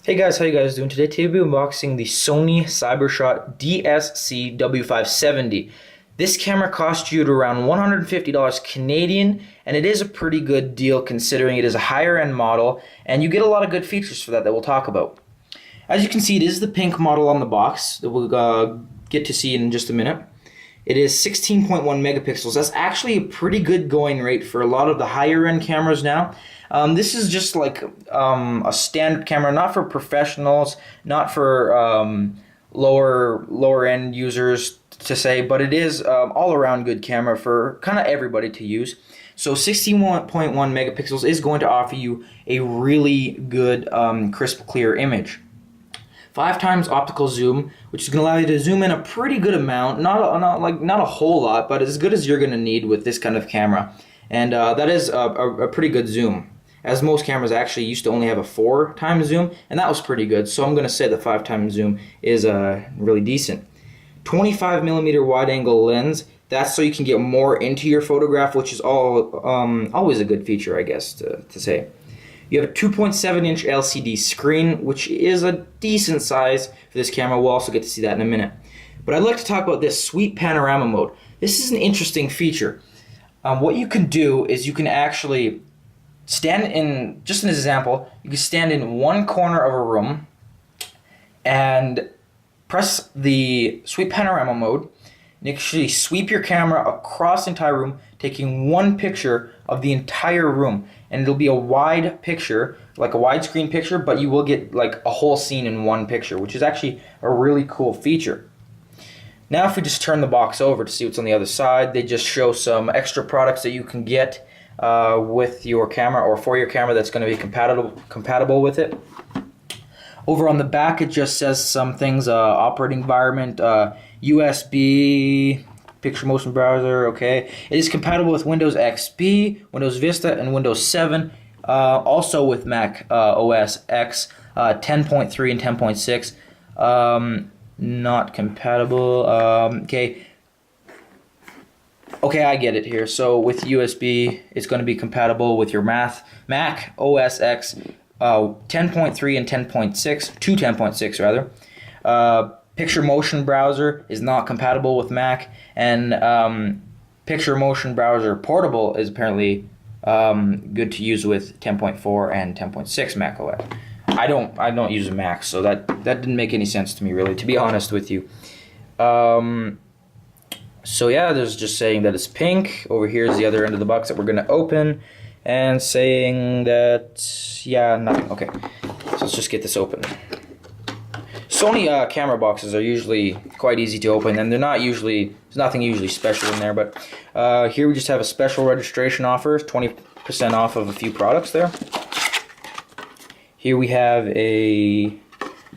Hey guys, how you guys doing today? Today we'll be unboxing the Sony CyberShot DSC W570. This camera cost you around $150 Canadian, and it is a pretty good deal considering it is a higher end model, and you get a lot of good features for that we'll talk about. As you can see, it is the pink model on the box that we'll get to see in just a minute. It is 16.1 megapixels. That's actually a pretty good going rate for a lot of the higher end cameras now. This is just like a standard camera, not for professionals, not for lower end users to say, but it is all around good camera for kind of everybody to use. So 16.1 megapixels is going to offer you a really good crisp, clear image. 5 times optical zoom, which is going to allow you to zoom in a pretty good amount, not a whole lot, but as good as you're going to need with this kind of camera. And that is a pretty good zoom, as most cameras actually used to only have a 4 times zoom, and that was pretty good. So I'm going to say the 5 times zoom is really decent. 25 millimeter wide angle lens. That's so you can get more into your photograph, which is always a good feature, I guess, to say. You have a 2.7-inch LCD screen, which is a decent size for this camera. We'll also get to see that in a minute. But I'd like to talk about this sweep panorama mode. This is an interesting feature. What you can do is you can actually stand in, just an example, you can stand in one corner of a room and press the sweep panorama mode and actually sweep your camera across the entire room, taking one picture of the entire room. And it'll be a wide picture, like a widescreen picture, but you will get like a whole scene in one picture, which is actually a really cool feature. Now if we just turn the box over to see what's on the other side, they just show some extra products that you can get with your camera or for your camera that's going to be compatible with it. Over on the back it just says some things, operating environment, USB, picture motion browser, okay. It is compatible with Windows XP, Windows Vista, and Windows 7. Also with Mac OS X 10.3 and 10.6. Not compatible. Okay, I get it here. So with USB, it's going to be compatible with your Mac OS X 10.3 and 10.6 to 10.6 rather. Picture motion browser is not compatible with Mac, and picture motion browser portable is apparently good to use with 10.4 and 10.6 Mac OS. I don't use a Mac, so that didn't make any sense to me, really, to be honest with you. So yeah, there's just saying that it's pink. Over here is the other end of the box that we're going to open, and saying that, yeah, nothing. Okay, so let's just get this open. Sony camera boxes are usually quite easy to open, and there's nothing usually special in there, but here we just have a special registration offer, 20% off of a few products there. Here we have a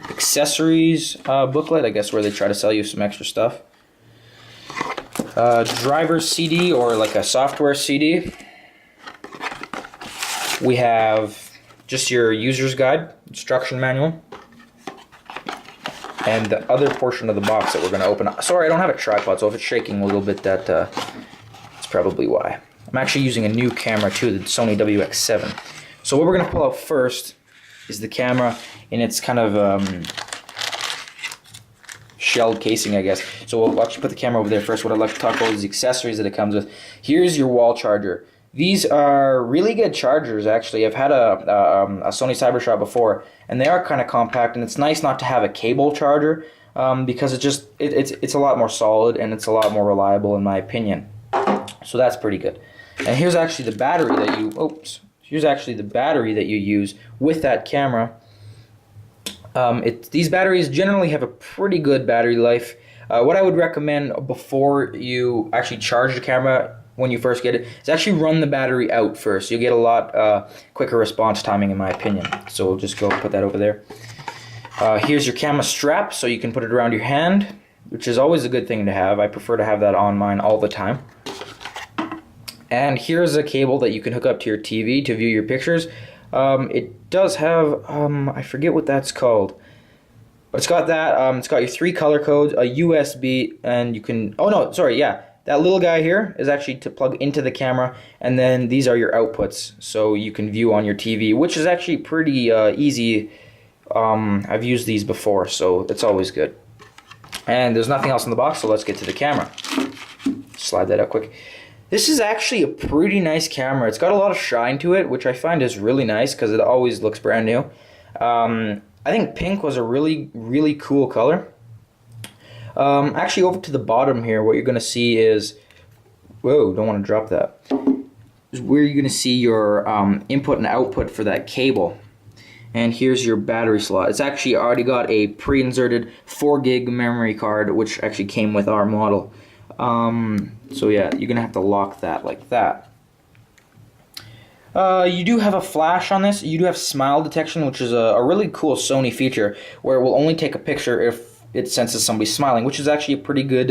accessories booklet, I guess, where they try to sell you some extra stuff. Driver's CD, or like a software CD. We have just your user's guide, instruction manual. And the other portion of the box that we're going to open up. Sorry, I don't have a tripod, so if it's shaking a little bit, that's probably why. I'm actually using a new camera too, the Sony W570. So what we're going to pull out first is the camera in its kind of shelled casing, I guess. So we'll actually put the camera over there first. What I'd like to talk about is the accessories that it comes with. Here's your wall charger. These are really good chargers, actually. I've had a Sony CyberShot before, and they are kind of compact, and it's nice not to have a cable charger because it's a lot more solid and it's a lot more reliable, in my opinion. So that's pretty good. And here's actually the battery that you use with that camera. These batteries generally have a pretty good battery life. What I would recommend before you actually charge the camera when you first get it is actually run the battery out first. You'll get a lot quicker response timing, in my opinion. So we'll just go put that over there. Here's your camera strap, so you can put it around your hand, which is always a good thing to have. I prefer to have that on mine all the time. And here's a cable that you can hook up to your TV to view your pictures. It does have, I forget what that's called, but it's got that. It's got your 3 color codes, a USB, and you can, oh no, sorry, yeah. That little guy here is actually to plug into the camera, and then these are your outputs, so you can view on your TV, which is actually pretty easy I've used these before, so it's always good. And there's nothing else in the box, so let's get to the camera. Slide that out quick. This is actually a pretty nice camera. It's got a lot of shine to it, which I find is really nice because it always looks brand new. I think pink was a really, really cool color. Actually, over to the bottom here, what you're going to see is... Whoa, don't want to drop that. Is where you're going to see your input and output for that cable. And here's your battery slot. It's actually already got a pre-inserted 4 gig memory card, which actually came with our model. So yeah, you're gonna have to lock that like that. You do have a flash on this. You do have smile detection, which is a really cool Sony feature, where it will only take a picture if it senses somebody smiling, which is actually a pretty good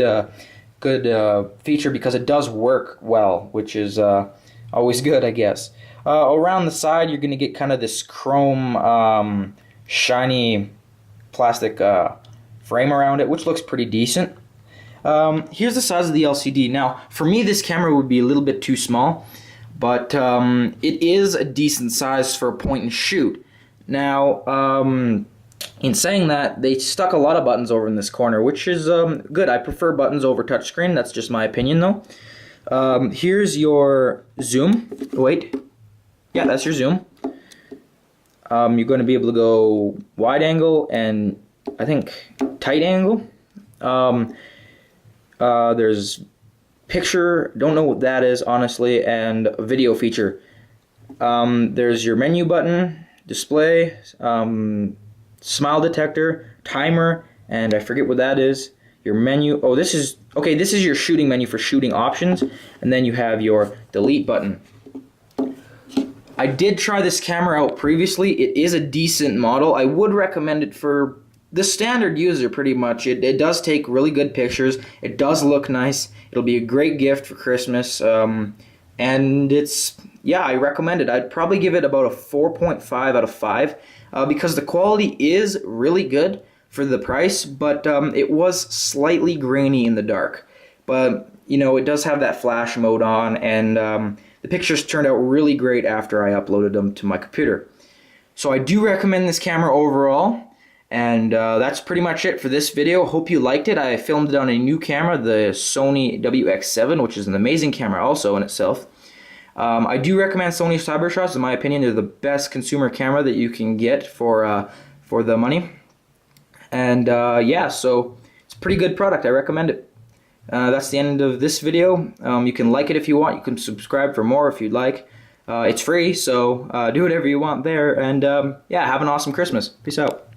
feature because it does work well, which is always good, I guess. Around the side, you're gonna get kind of this chrome, shiny plastic frame around it, which looks pretty decent. Here's the size of the LCD. Now, for me, this camera would be a little bit too small, but it is a decent size for a point and shoot. Now, in saying that, they stuck a lot of buttons over in this corner, which is good. I prefer buttons over touchscreen. That's just my opinion, though. Here's your zoom. Wait. Yeah, that's your zoom. You're going to be able to go wide angle and, I think, tight angle. There's picture, don't know what that is honestly, and a video feature. There's your menu button, display, smile detector, timer, and I forget what that is. Your menu, oh this is your shooting menu for shooting options, and then you have your delete button. I did try this camera out previously. It is a decent model. I would recommend it for the standard user, pretty much. It does take really good pictures. It does look nice. It'll be a great gift for Christmas. And it's, yeah, I recommend it. I'd probably give it about a 4.5 out of 5 because the quality is really good for the price, but it was slightly grainy in the dark. But, you know, it does have that flash mode on, and the pictures turned out really great after I uploaded them to my computer. So I do recommend this camera overall. And that's pretty much it for this video. Hope you liked it. I filmed it on a new camera, the Sony W570, which is an amazing camera also in itself. I do recommend Sony CyberShots. In my opinion, they're the best consumer camera that you can get for the money. And yeah, so it's a pretty good product. I recommend it. That's the end of this video. You can like it if you want. You can subscribe for more if you'd like. It's free, so do whatever you want there. And yeah, have an awesome Christmas. Peace out.